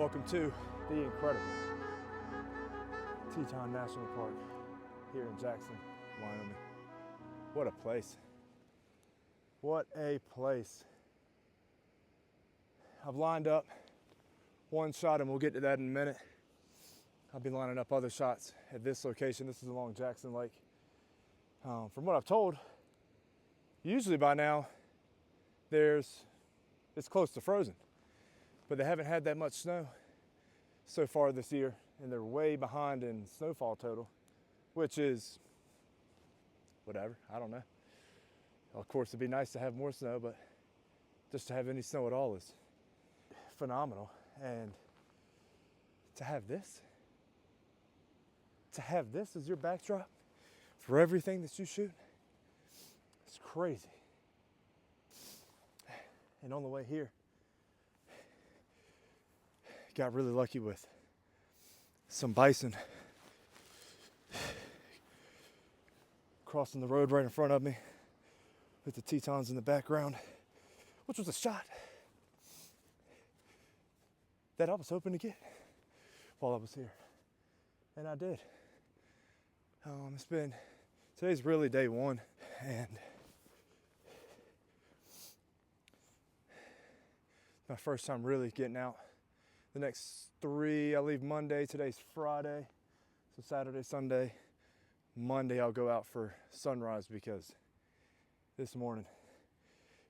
Welcome to the incredible Teton National Park here in Jackson, Wyoming. What a place. What a place. I've lined up one shot and we'll get to that in a minute. I've been lining up other shots at this location. This is along Jackson Lake. From what I've told, usually by now it's close to frozen, but they haven't had that much snow so far this year, and they're way behind in snowfall total, which is whatever, I don't know. Of course, it'd be nice to have more snow, but just to have any snow at all is phenomenal. And to have this as your backdrop for everything that you shoot, it's crazy. And on the way here, got really lucky with some bison crossing the road right in front of me with the Tetons in the background, which was a shot that I was hoping to get while I was here, and I did. Today's really day one, and my first time really getting out. The next 3, I leave Monday. Today's Friday, so Saturday, Sunday. Monday I'll go out for sunrise, because this morning,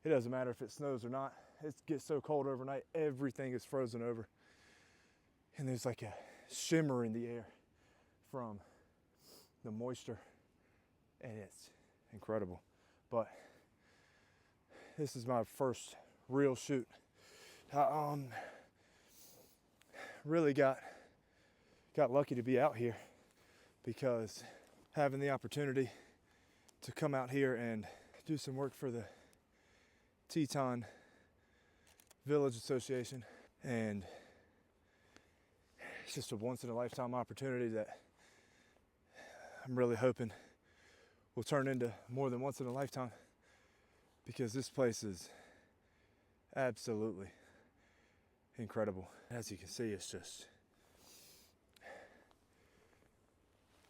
it doesn't matter if it snows or not. It gets so cold overnight, everything is frozen over. And there's like a shimmer in the air from the moisture, and it's incredible. But this is my first real shoot. I really got lucky to be out here, because having the opportunity to come out here and do some work for the Teton Village Association, and it's just a once in a lifetime opportunity that I'm really hoping will turn into more than once in a lifetime, because this place is absolutely incredible. As you can see, it's just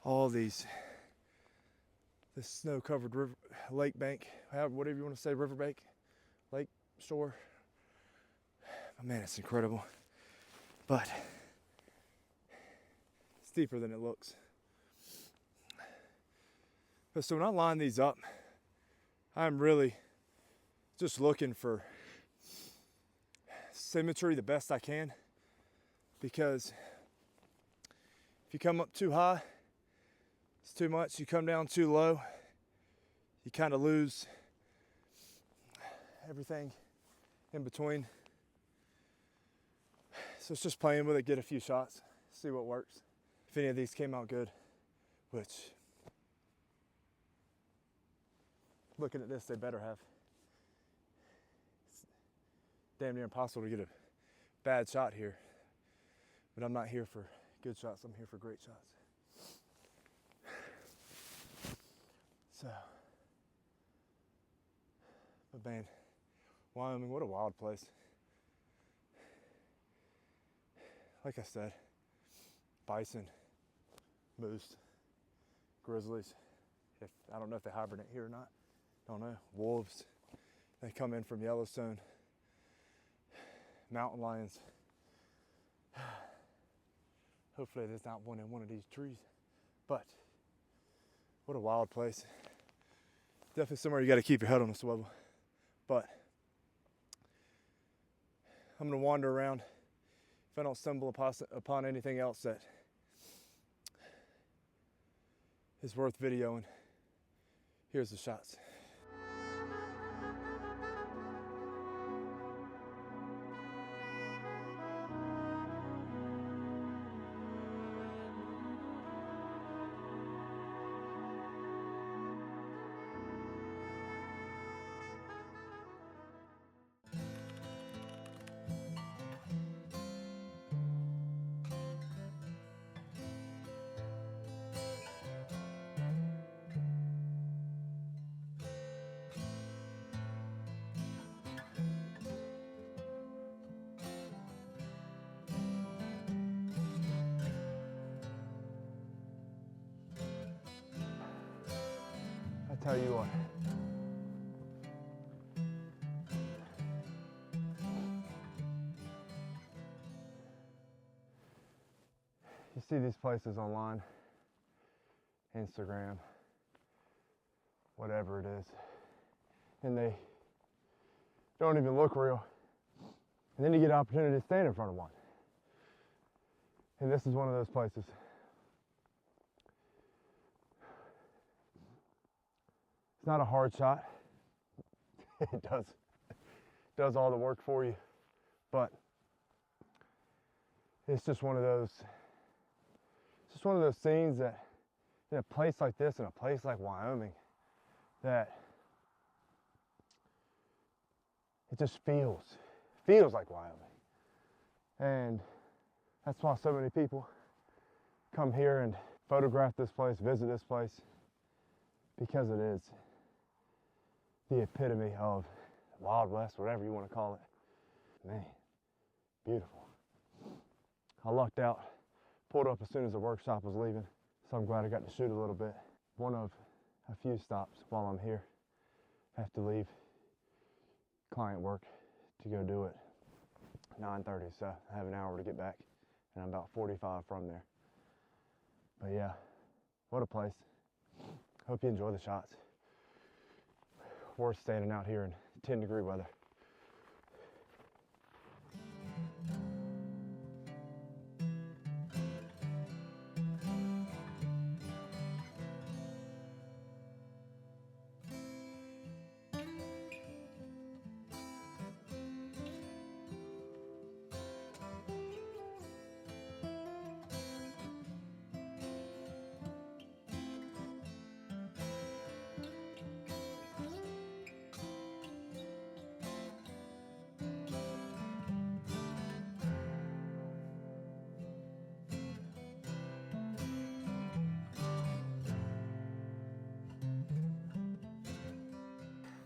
all this snow-covered lake bank, whatever you want to say, riverbank, lake shore. Oh, man, it's incredible. But it's deeper than it looks. But so when I line these up, I'm really just looking for symmetry the best I can, because if you come up too high, it's too much. You come down too low, you kind of lose everything in between. So it's just playing with it, get a few shots, see what works. If any of these came out good, which, looking at this, they better have. It's damn near impossible to get a bad shot here, but I'm not here for good shots, I'm here for great shots. So, but man, Wyoming, what a wild place. Like I said, bison, moose, grizzlies. I don't know if they hibernate here or not. Don't know. Wolves. They come in from Yellowstone. Mountain lions. Hopefully there's not one in one of these trees. But what a wild place. Definitely somewhere you got to keep your head on a swivel. But I'm going to wander around. If I don't stumble upon anything else that is worth videoing, here's the shots. tell you what. You see these places online, Instagram, whatever it is, and they don't even look real. And then you get an opportunity to stand in front of one. And this is one of those places. It's not a hard shot. It does all the work for you. But it's just one of those scenes that in a place like this, in a place like Wyoming, that it just feels like Wyoming. And that's why so many people come here and photograph this place, visit this place, because it is the epitome of Wild West, whatever you want to call it. Man, beautiful. I lucked out, pulled up as soon as the workshop was leaving, so I'm glad I got to shoot a little bit. One of a few stops while I'm here. I have to leave client work to go do it 9:30, so I have an hour to get back, and I'm about 45 from there. But yeah, what a place. Hope you enjoy the shots. Worth standing out here in 10-degree weather.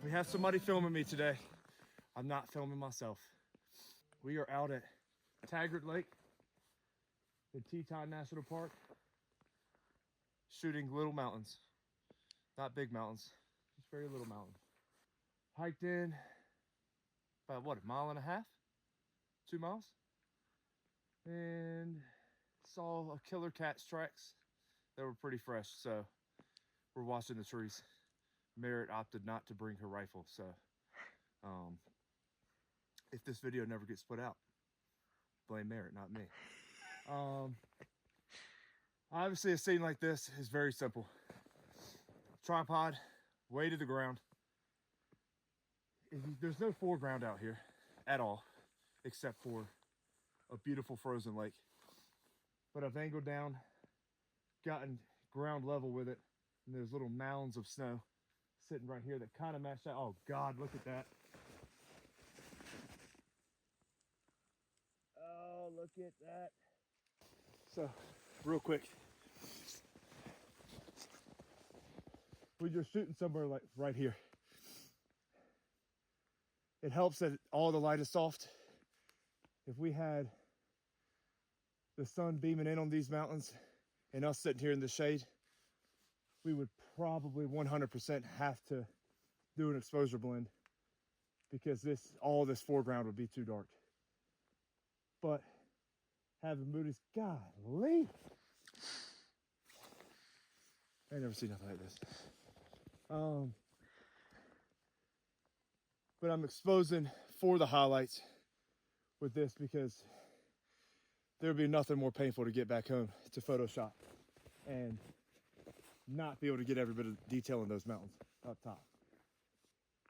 We have somebody filming me today. I'm not filming myself. We are out at Taggart Lake, the Teton National Park, shooting little mountains. Not big mountains, just very little mountains. Hiked in about what, a mile and a half? 2 miles? And saw a killer cat's tracks that were pretty fresh, so we're watching the trees. Merritt opted not to bring her rifle, so if this video never gets put out, blame Merritt, not me. Obviously a scene like this is very simple. Tripod, way to the ground. There's no foreground out here at all, except for a beautiful frozen lake. But I've angled down, gotten ground level with it, and there's little mounds of snow sitting right here that kind of match that. Oh God, look at that. Oh, look at that. So, real quick, we're just shooting somewhere like right here. It helps that all the light is soft. If we had the sun beaming in on these mountains and us sitting here in the shade, we would probably 100% have to do an exposure blend because all this foreground would be too dark. But having Moody's, golly, I ain't never seen nothing like this. But I'm exposing for the highlights with this because there'd be nothing more painful to get back home to Photoshop and not be able to get every bit of detail in those mountains up top.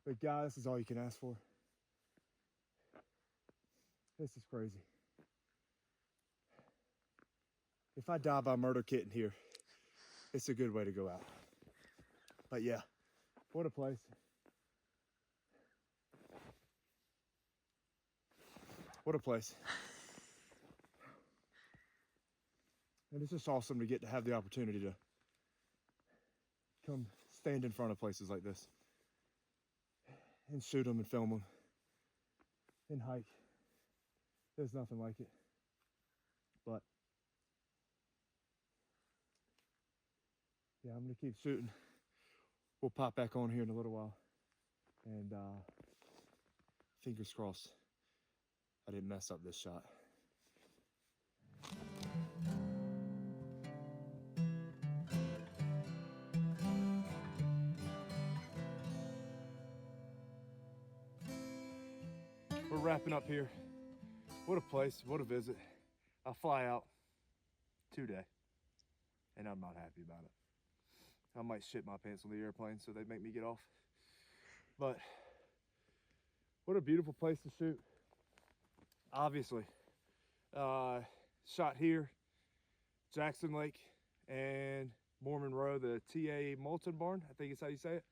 But guys, this is all you can ask for. This is crazy. If I die by murder kit in here, it's a good way to go out. But yeah, what a place. What a place. And it's just awesome to get to have the opportunity to come stand in front of places like this and shoot them and film them and hike. There's nothing like it. But yeah, I'm gonna keep shooting. we'll pop back on here in a little while. And fingers crossed I didn't mess up this shot. We're wrapping up here. What a place, what a visit. I fly out today, and I'm not happy about it. I might shit my pants on the airplane so they make me get off. But what a beautiful place to shoot. Obviously, shot here, Jackson Lake and Mormon Row, the TA Molten Barn, I think is how you say it.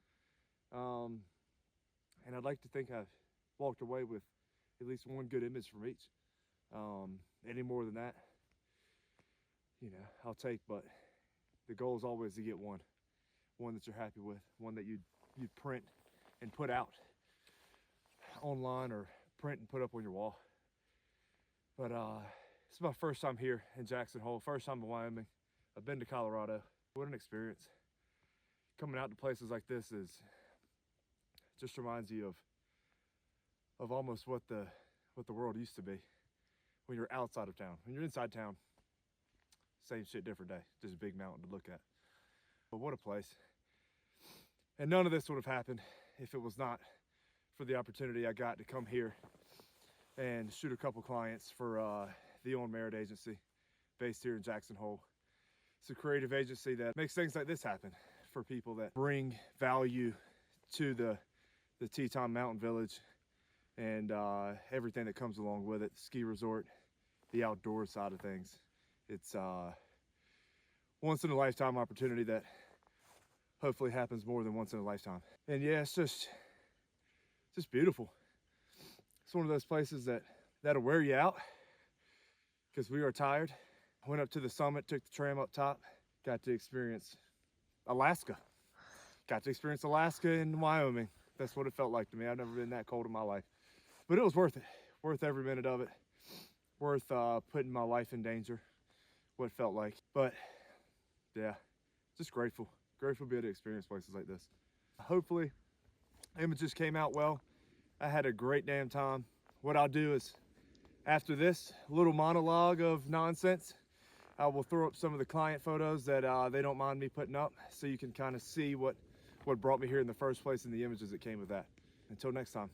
And I'd like to think I've walked away with at least one good image from each. Any more than that, you know, I'll take, but the goal is always to get one that you're happy with, one that you'd print and put out online or print and put up on your wall. But it's my first time here in Jackson Hole, first time in Wyoming. I've been to Colorado. What an experience. Coming out to places like this just reminds you of almost what the world used to be when you're outside of town. When you're inside town, same shit, different day. Just a big mountain to look at. But what a place. And none of this would have happened if it was not for the opportunity I got to come here and shoot a couple clients for the On Merit Agency based here in Jackson Hole. It's a creative agency that makes things like this happen for people that bring value to the Teton Mountain Village and everything that comes along with it, the ski resort, the outdoor side of things. It's once in a lifetime opportunity that hopefully happens more than once in a lifetime. And yeah, it's just beautiful. It's one of those places that'll wear you out because we are tired. I went up to the summit, took the tram up top, got to experience Alaska. Got to experience Alaska and Wyoming. That's what it felt like to me. I've never been that cold in my life. But it was worth it. Worth every minute of it. Worth putting my life in danger. What it felt like. But yeah, just grateful. Grateful to be able to experience places like this. Hopefully, images came out well. I had a great damn time. What I'll do is, after this little monologue of nonsense, I will throw up some of the client photos that they don't mind me putting up so you can kind of see what brought me here in the first place and the images that came with that. Until next time.